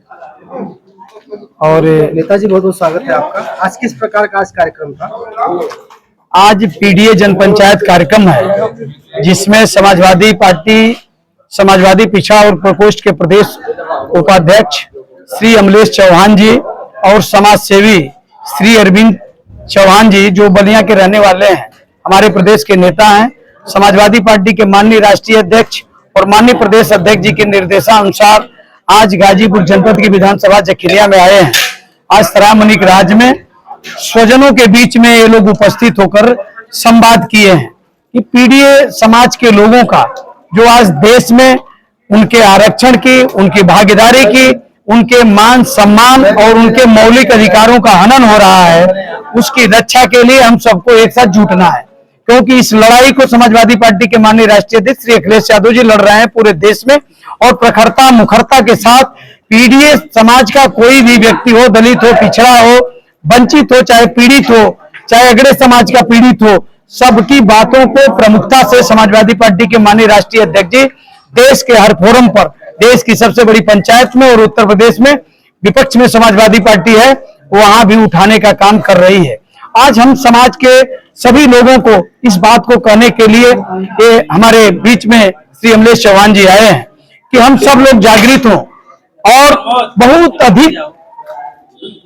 और नेताजी बहुत बहुत स्वागत है आपका। आज किस प्रकार का आज कार्यक्रम था? आज पीडीए जनपंचायत कार्यक्रम है जिसमें समाजवादी पार्टी, समाजवादी पिछड़ा और प्रकोष्ठ के प्रदेश उपाध्यक्ष श्री अमलेश चौहान जी और समाज सेवी श्री अरविंद चौहान जी, जो बलिया के रहने वाले हैं, हमारे प्रदेश के नेता हैं, समाजवादी पार्टी के माननीय राष्ट्रीय अध्यक्ष और माननीय प्रदेश अध्यक्ष जी के निर्देशानुसार आज गाजीपुर जनपद की विधानसभा जखिरिया में आए हैं। आज सरामणिक राज में स्वजनों के बीच में ये लोग उपस्थित होकर संवाद किए हैं कि पीडीए समाज के लोगों का जो आज देश में उनके आरक्षण की, उनकी भागीदारी की, उनके मान सम्मान और उनके मौलिक अधिकारों का हनन हो रहा है, उसकी रक्षा के लिए हम सबको एक साथ जुटना है। क्योंकि इस लड़ाई को समाजवादी पार्टी के माननीय राष्ट्रीय अध्यक्ष श्री अखिलेश यादव जी लड़ रहे हैं पूरे देश में, और प्रखरता मुखरता के साथ पीडीए समाज का कोई भी व्यक्ति हो, दलित हो, पिछड़ा हो, वंचित हो, चाहे पीड़ित हो, चाहे अग्रणी समाज का पीड़ित हो, सबकी बातों को प्रमुखता से समाजवादी पार्टी के माननीय राष्ट्रीय अध्यक्ष जी देश के हर फोरम पर, देश की सबसे बड़ी पंचायत में और उत्तर प्रदेश में विपक्ष में समाजवादी पार्टी है, वहां भी उठाने का काम कर रही है। आज हम समाज के सभी लोगों को इस बात को कहने के लिए ये हमारे बीच में श्री अमलेश चौहान जी आए हैं कि हम सब लोग जागृत हों और बहुत अधिक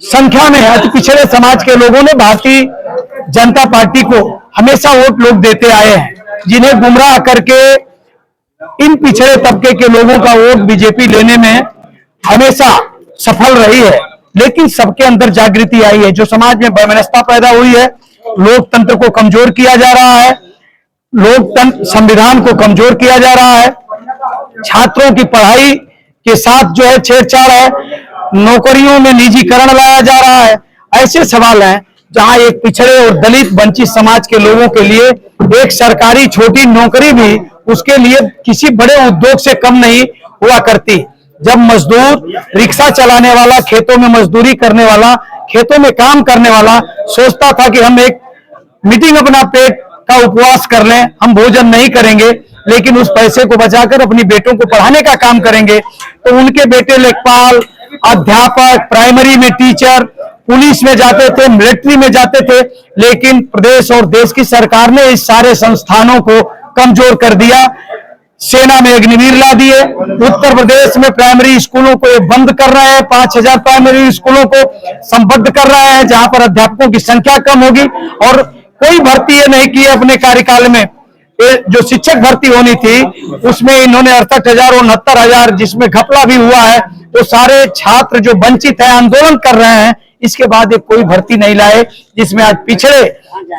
संख्या में अति पिछड़े समाज के लोगों ने भारतीय जनता पार्टी को हमेशा वोट लोग देते आए हैं, जिन्हें गुमराह करके इन पिछड़े तबके के लोगों का वोट बीजेपी लेने में हमेशा सफल रही है। लेकिन सबके अंदर जागृति आई है, जो समाज में वैमनस्यता पैदा हुई है, लोकतंत्र को कमजोर किया जा रहा है, लोकतंत्र संविधान को कमजोर किया जा रहा है, छात्रों की पढ़ाई के साथ जो है छेड़छाड़ है, नौकरियों में निजीकरण लाया जा रहा है। ऐसे सवाल हैं जहां एक पिछड़े और दलित वंचित समाज के लोगों के लिए एक सरकारी छोटी नौकरी भी उसके लिए किसी बड़े उद्योग से कम नहीं हुआ करती। जब मजदूर, रिक्शा चलाने वाला, खेतों में मजदूरी करने वाला, खेतों में काम करने वाला सोचता था कि हम एक मीटिंग अपना पेट का उपवास कर लें, हम भोजन नहीं करेंगे, लेकिन उस पैसे को बचाकर अपनी बेटों को पढ़ाने का काम करेंगे, तो उनके बेटे लेखपाल, अध्यापक, प्राइमरी में टीचर, पुलिस में जाते थे, मिलिट्री में जाते थे। लेकिन प्रदेश और देश की सरकार ने इस सारे संस्थानों को कमजोर कर दिया, सेना में अग्निवीर ला दिए। उत्तर प्रदेश में प्राइमरी स्कूलों को बंद कर रहे हैं, 5000 प्राइमरी स्कूलों को संबद्ध कर रहे हैं, जहां पर अध्यापकों की संख्या कम होगी, और कोई भर्ती ये नहीं की अपने कार्यकाल में। जो शिक्षक भर्ती होनी थी उसमें इन्होंने 68,000 और 69,000, जिसमें घपला भी हुआ है, तो सारे छात्र जो वंचित है आंदोलन कर रहे हैं। इसके बाद एक कोई भर्ती नहीं लाए, जिसमें आज पिछड़े,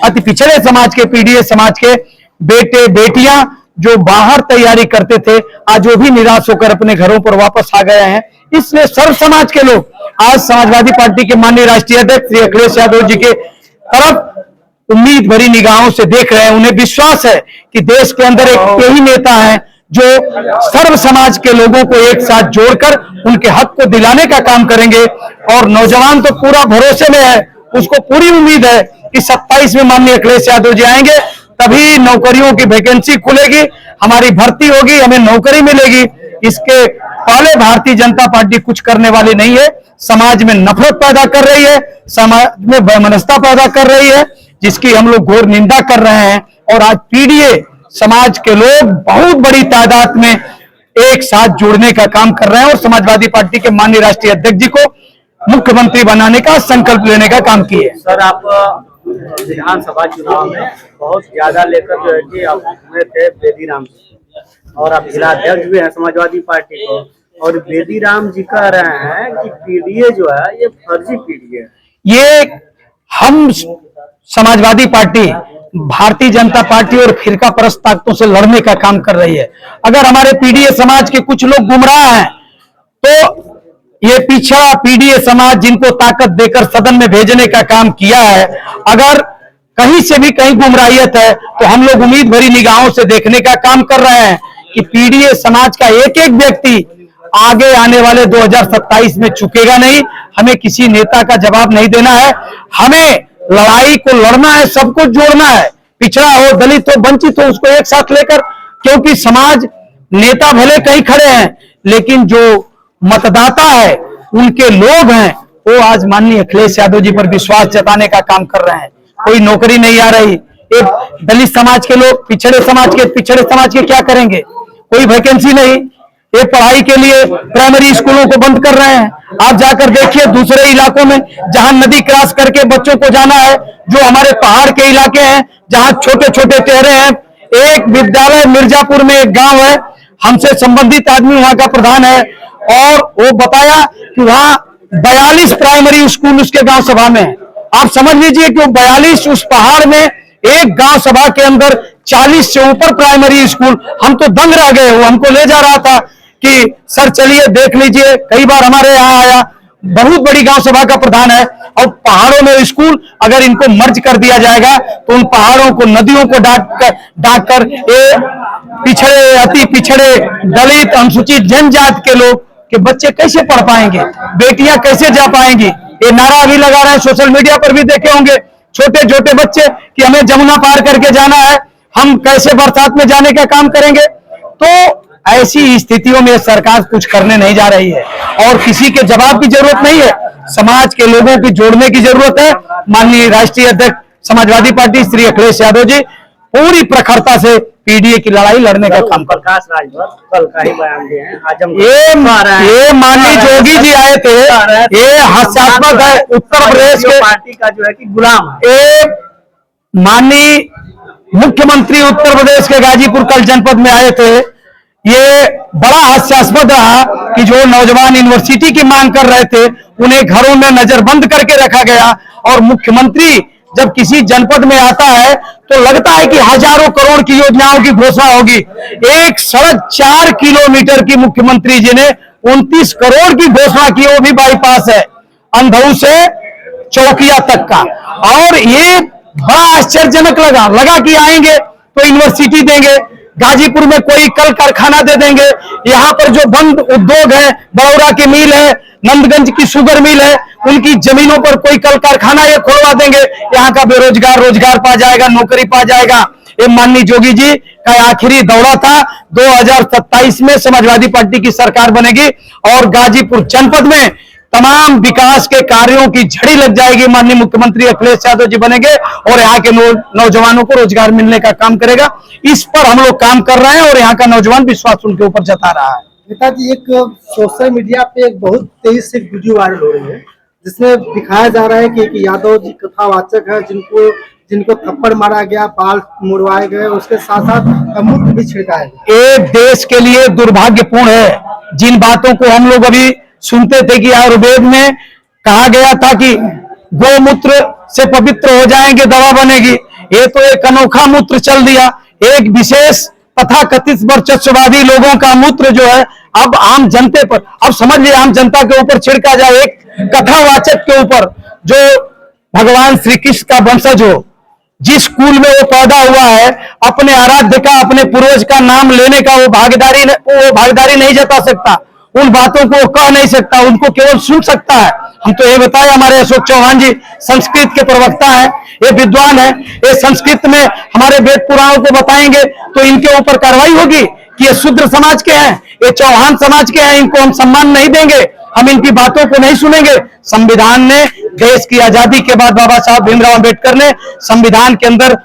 अति पिछड़े समाज के, पीडीए समाज के बेटे बेटियां जो बाहर तैयारी करते थे, आज वो भी निराश होकर अपने घरों पर वापस आ गए हैं। इसलिए सर्व समाज के लोग आज समाजवादी पार्टी के माननीय राष्ट्रीय अध्यक्ष श्री अखिलेश यादव जी के तरफ उम्मीद भरी निगाहों से देख रहे हैं। उन्हें विश्वास है कि देश के अंदर एक यही नेता है जो सर्व समाज के लोगों को एक साथ जोड़कर उनके हक को दिलाने का काम करेंगे। और नौजवान तो पूरा भरोसे में है, उसको पूरी उम्मीद है कि 27 में माननीय अखिलेश यादव जी आएंगे, तभी नौकरियों की वैकेंसी खुलेगी, हमारी भर्ती होगी, हमें नौकरी मिलेगी। इसके पहले भारतीय जनता पार्टी कुछ करने वाली नहीं है, समाज में नफरत पैदा कर रही है, समाज में वैमनस्यता पैदा कर रही है, जिसकी हम लोग घोर निंदा कर रहे हैं। और आज पीडीए समाज के लोग बहुत बड़ी तादाद में एक साथ जुड़ने का काम कर रहे हैं और समाजवादी पार्टी के माननीय राष्ट्रीय अध्यक्ष जी को मुख्यमंत्री बनाने का संकल्प लेने का काम किए। सर, आप विधानसभा चुनाव में बहुत ज्यादा लेकर जो है कि आप घूमे थे बेदीराम जी, और आप जिला अध्यक्ष भी हैं समाजवादी पार्टी को, और बेदीराम जी कह रहे हैं कि पीडीए जो है ये फर्जी पीडीए है। ये हम समाजवादी पार्टी भारतीय जनता पार्टी और फिरका परस्त ताकतों से लड़ने का काम कर रही है। अगर हमारे पीडीए समाज के कुछ लोग गुमराह हैं, तो ये पिछड़ा पीडीए समाज जिनको ताकत देकर सदन में भेजने का काम किया है, अगर कहीं से भी कहीं गुमराहियत है, तो हम लोग उम्मीद भरी निगाहों से देखने का काम कर रहे हैं कि पीडीए समाज का एक एक व्यक्ति आगे आने वाले 2027 में चुकेगा नहीं। हमें किसी नेता का जवाब नहीं देना है, हमें लड़ाई को लड़ना है, सबको जोड़ना है, पिछड़ा हो, दलित हो, वंचित हो, उसको एक साथ लेकर। क्योंकि समाज नेता भले कहीं खड़े हैं, लेकिन जो मतदाता है उनके लोग हैं वो आज माननीय अखिलेश यादव जी पर विश्वास जताने का काम कर रहे हैं। कोई नौकरी नहीं आ रही, एक दलित समाज के लोग पिछड़े समाज के क्या करेंगे? कोई वैकेंसी नहीं। ये पढ़ाई के लिए प्राइमरी स्कूलों को बंद कर रहे हैं। आप जाकर देखिए दूसरे इलाकों में जहां नदी क्रॉस करके बच्चों को जाना है, जो हमारे पहाड़ के इलाके हैं जहां छोटे छोटे टेहरे हैं, एक विद्यालय मिर्जापुर में एक गांव है, हमसे संबंधित आदमी वहां का प्रधान है, और वो बताया कि वहां 42 प्राइमरी स्कूल उसके गांव सभा में है। आप समझ लीजिए कि 42 उस पहाड़ में एक गांव सभा के अंदर 40 से ऊपर प्राइमरी स्कूल। हम तो दंग रह गए। वो हमको ले जा रहा था कि सर चलिए देख लीजिए, कई बार हमारे यहाँ आया, बहुत बड़ी गांव सभा का प्रधान है, और पहाड़ों में स्कूल अगर इनको मर्ज कर दिया जाएगा तो उन पहाड़ों को, नदियों को डाक कर ये पिछड़े, अति पिछड़े, दलित, अनुसूचित जनजाति के लोग के बच्चे कैसे पढ़ पाएंगे, बेटियां कैसे जा पाएंगी? ये नारा भी लगा रहे हैं, सोशल मीडिया पर भी देखे होंगे छोटे छोटे बच्चे कि हमें जमुना पार करके जाना है, हम कैसे बरसात में जाने का काम करेंगे? तो ऐसी स्थितियों में सरकार कुछ करने नहीं जा रही है और किसी के जवाब की जरूरत नहीं है, समाज के लोगों की जोड़ने की जरूरत है। माननीय राष्ट्रीय अध्यक्ष समाजवादी पार्टी श्री अखिलेश यादव जी पूरी प्रखरता से पीडीए की लड़ाई लड़ने का काम कर। प्रकाश राजभर कल का ही बयान दिए हैं। आज हम ये माननीय जोगी जी आए थे, ये हास्यास्पद है। उत्तर प्रदेश के पार्टी का जो है कि गुलाम है। ये माननीय मुख्यमंत्री उत्तर प्रदेश के गाजीपुर कल जनपद में आए थे। ये बड़ा हास्यास्पद रहा कि जो नौजवान यूनिवर्सिटी की मांग कर रहे थे उन्हें घरों में नजरबंद करके रखा गया, और मुख्यमंत्री जब किसी जनपद में आता है तो लगता है कि हजारों करोड़ की योजनाओं की घोषणा होगी। एक सड़क 4 किलोमीटर की मुख्यमंत्री जी ने 29 करोड़ की घोषणा की, वो भी बाईपास है, अंधऊ से चौकिया तक का। और ये बड़ा आश्चर्यजनक लगा कि आएंगे तो यूनिवर्सिटी देंगे, गाजीपुर में कोई कल कारखाना दे देंगे, यहाँ पर जो बंद उद्योग है, बड़ौरा की मिल है, नंदगंज की शुगर मिल है, उनकी जमीनों पर कोई कल कारखाना ये खोलवा देंगे, यहाँ का बेरोजगार रोजगार पा जाएगा, नौकरी पा जाएगा। ये माननीय जोगी जी का आखिरी दौरा था। 2027 में समाजवादी पार्टी की सरकार बनेगी और गाजीपुर जनपद में तमाम विकास के कार्यों की झड़ी लग जाएगी। माननीय मुख्यमंत्री अखिलेश यादव जी बनेंगे और यहाँ के नौजवानों को रोजगार मिलने का काम करेगा। इस पर हम लोग काम कर रहे हैं और यहाँ का नौजवान विश्वास उनके ऊपर जता रहा है। नेताजी, एक सोशल मीडिया पे एक बहुत तेजी से वीडियो वायरल हो रही है जिसमें दिखाया जा रहा है कि यादव जी कथावाचक है, जिनको थप्पड़ मारा गया, बाल मुड़वाए गए, उसके साथ साथ मूत्र भी छिड़काया गया। ये देश के लिए दुर्भाग्यपूर्ण है। जिन बातों को हम लोग अभी सुनते थे कि आयुर्वेद में कहा गया था कि गौमूत्र से पवित्र हो जाएंगे, दवा बनेगी, ये तो एक अनोखा मूत्र चल दिया। एक विशेष तथा कथित वर्चस्ववादी लोगों का मूत्र जो है अब आम जनता पर, अब समझ लीजिए आम जनता के ऊपर छिड़का जाए, एक कथावाचक के ऊपर जो भगवान श्री कृष्ण का वंशज हो, जिस स्कूल में वो पैदा हुआ है, अपने आराध्य का, अपने पूर्वज का नाम लेने का वो भागीदारी नहीं जता सकता, उन बातों को कह नहीं सकता, उनको केवल सुन सकता है। हम तो ये बताए, हमारे अशोक चौहान जी संस्कृत के प्रवक्ता हैं, ये विद्वान है, ये संस्कृत में हमारे वेद पुराणों को बताएंगे तो इनके ऊपर कार्रवाई होगी कि ये शूद्र समाज के हैं, ये चौहान समाज के हैं, इनको हम सम्मान नहीं देंगे, हम इनकी बातों को नहीं सुनेंगे। संविधान ने देश की आजादी के बाद बाबा साहब भीमराव अंबेडकर ने संविधान के अंदर